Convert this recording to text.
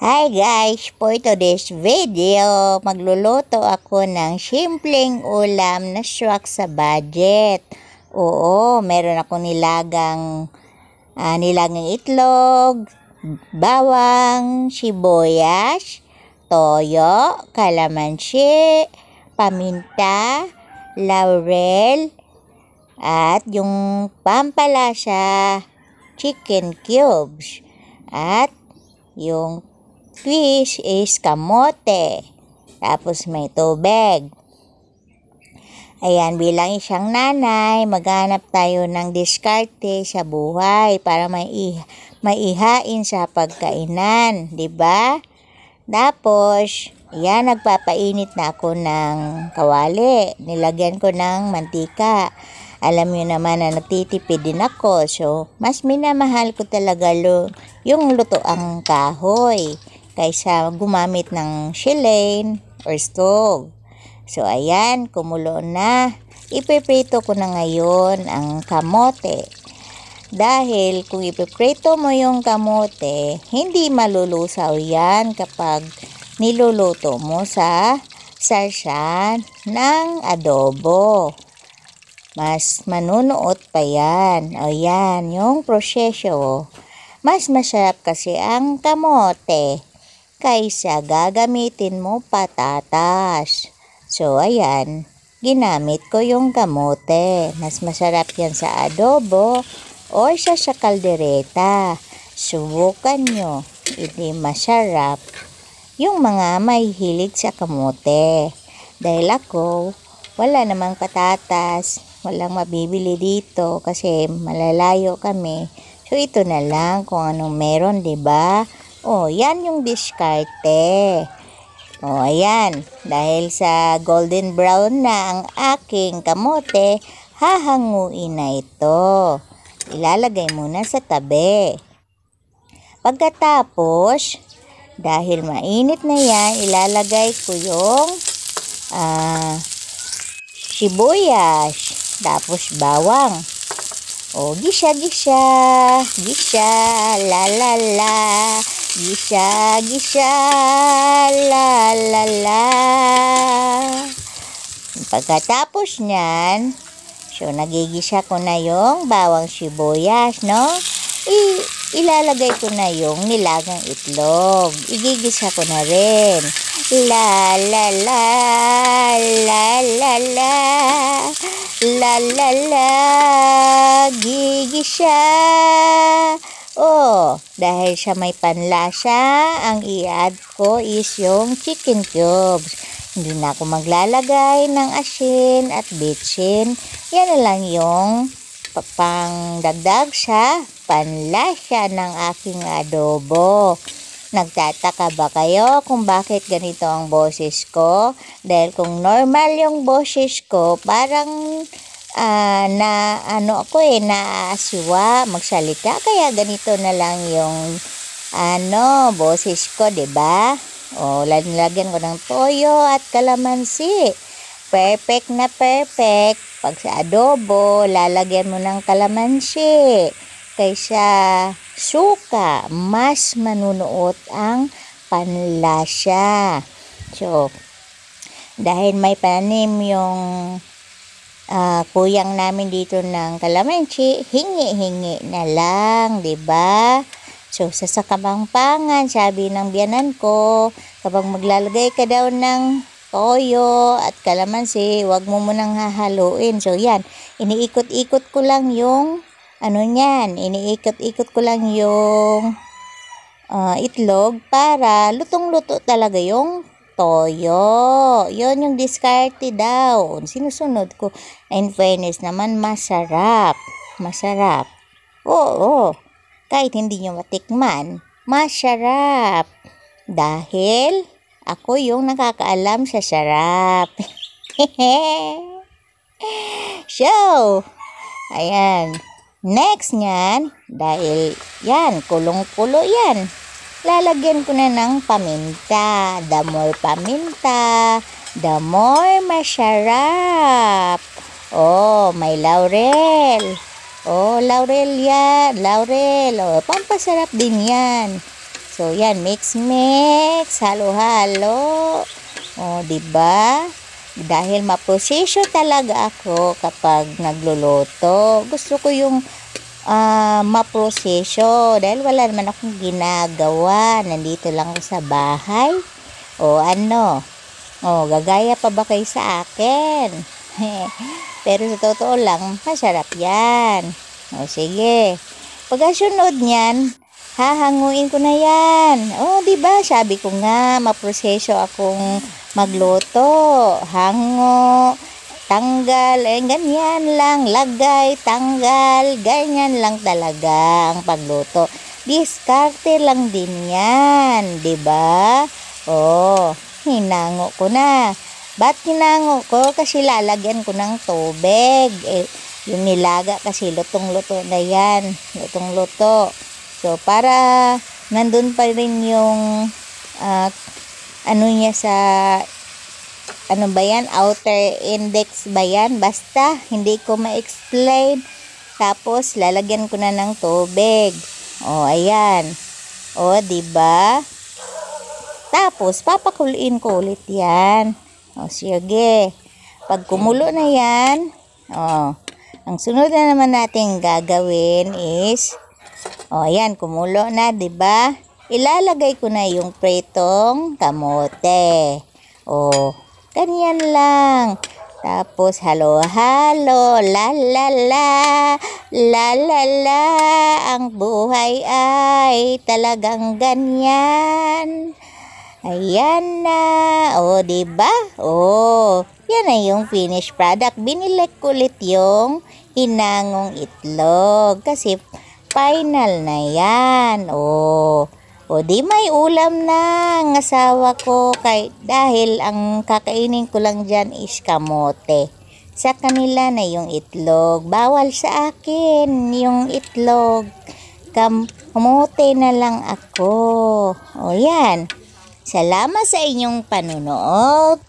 Hi guys! For today's video, magluluto ako ng simpleng ulam na swak sa budget. Oo, meron ako nilagang itlog, bawang, sibuyas, toyo, kalamansi, paminta, laurel, at yung pampalasa, chicken cubes, at yung fish is kamote. Tapos may tubig. Ayan, bilang isang nanay, maghanap tayo ng diskarte sa buhay para maihain sa pagkainan, 'di ba? Tapos, ayan, nagpapainit na ako ng kawali. Nilagyan ko ng mantika. Alam niyo naman na nagtitipid din ako. So, mas minamahal ko talaga yung lutoang kahoy kaysa gumamit ng shellane or stove. So, ayan, kumulo na. Ipiprito ko na ngayon ang kamote. Dahil kung ipiprito mo yung kamote, hindi malulusaw yan kapag niluluto mo sa sarsa ng adobo. Mas manunuot pa yan. O yan, yung proseso. Mas masarap kasi ang kamote kaysa gagamitin mo patatas. So, ayan, ginamit ko yung kamote. Mas masarap yan sa adobo or sa kaldereta. Subukan nyo. Hindi masarap yung mga may hilig sa kamote. Dahil ako, wala namang patatas. Walang mabibili dito kasi malalayo kami. So, ito na lang kung anong meron, 'di ba? Oh, yan yung diskarte. Oh, ayan. Dahil sa golden brown na ang aking kamote, hahanguin na ito. Ilalagay muna sa tabi. Pagkatapos, dahil mainit na yan, ilalagay ko yung sibuyas. Tapos bawang. O, gisa, la la la. Gisa, la la la. Pagkatapos nyan, so nagigisa ko na yung bawang sibuyas, no? Ilalagay ko na yung nilagang itlog. Igigisa ko na rin. La la la, la la la, la la la, gigisa. Oh, dahil sa may panlasa, ang i-add ko is yung chicken cubes. Hindi na ako maglalagay ng asin at bitsin. Yan na lang yung pangdagdag sa panlasa ng aking adobo. Nagtataka ba kayo kung bakit ganito ang boses ko? Dahil kung normal yung boses ko, parang naasiwa magsalita. Kaya ganito na lang yung boses ko, 'di ba? O, lagyan ko ng toyo at kalamansi. Perfect na perfect. Pag sa adobo, lalagyan mo ng kalamansi kaysa suka, mas manunuot ang panlasa. So, dahil may panim yung kuyang namin dito ng kalamansi, hingi-hingi na lang, 'di ba? So, sa Kapampangan, sabi ng biyanan ko, kapag maglalagay ka daw ng toyo at kalamansi, wag mo munang hahaluin. So, yan, iniikot-ikot ko lang yung iniikot-ikot ko lang yung itlog para lutong-luto talaga yung toyo. Yon yung diskarte daw. Sinusunod ko. In fairness naman, masarap. Masarap. Oo. Kahit hindi nyo matikman, masarap. Dahil ako yung nakakaalam sa sarap. So, ayan. Next nyan, dahil yan, kulong-kulo yan, lalagyan ko na ng paminta. The more paminta, the more masarap. Oh, may laurel. Oh, laurel yan. Laurel. Oh, pampasarap din yan. So, yan, mix, halo-halo. O, diba? Dahil maproseso talaga ako kapag nagluluto. Gusto ko yung maproseso. Dahil wala naman akong ginagawa. Nandito lang ako sa bahay. O, ano? O, gagaya pa ba kayo sa akin? Pero sa totoo lang, masarap yan. O, sige. Pagkasunod niyan, hahanguin ko na yan. O, diba? Sabi ko nga, maproseso akong magluto. Hango, tanggal, ganyan lang. Lagay, tanggal, ganyan lang talaga ang pagluto. Diskarte lang din yan. Diba? O, hinango ko na. Ba't hinango ko? Kasi lalagyan ko ng tubig. Yung nilaga kasi lutong-luto na yan. Lutong-luto. So, para nandun pa rin yung ano niya sa ano ba yan? Outer index ba yan? Basta, hindi ko ma-explain. Tapos, lalagyan ko na ng tubig. O, ayan. O, diba? Tapos, papakuluin ko ulit yan. O, sige. Pag kumulo na yan, ang sunod na naman natin gagawin is, ayan, kumulo na, diba? Ilalagay ko na yung pritong kamote. Ganyan lang. Tapos, halo-halo, la-la-la, la-la-la, ang buhay ay talagang ganyan. Ayan na. Diba? Yan na yung finished product. Binilek ko ulit yung hinangong itlog. Kasi final na yan. Di may ulam na ang asawa ko. Dahil ang kakainin ko lang dyan is kamote. Sa kanila na yung itlog. Bawal sa akin yung itlog. Kamote na lang ako. Yan. Salamat sa inyong panunood.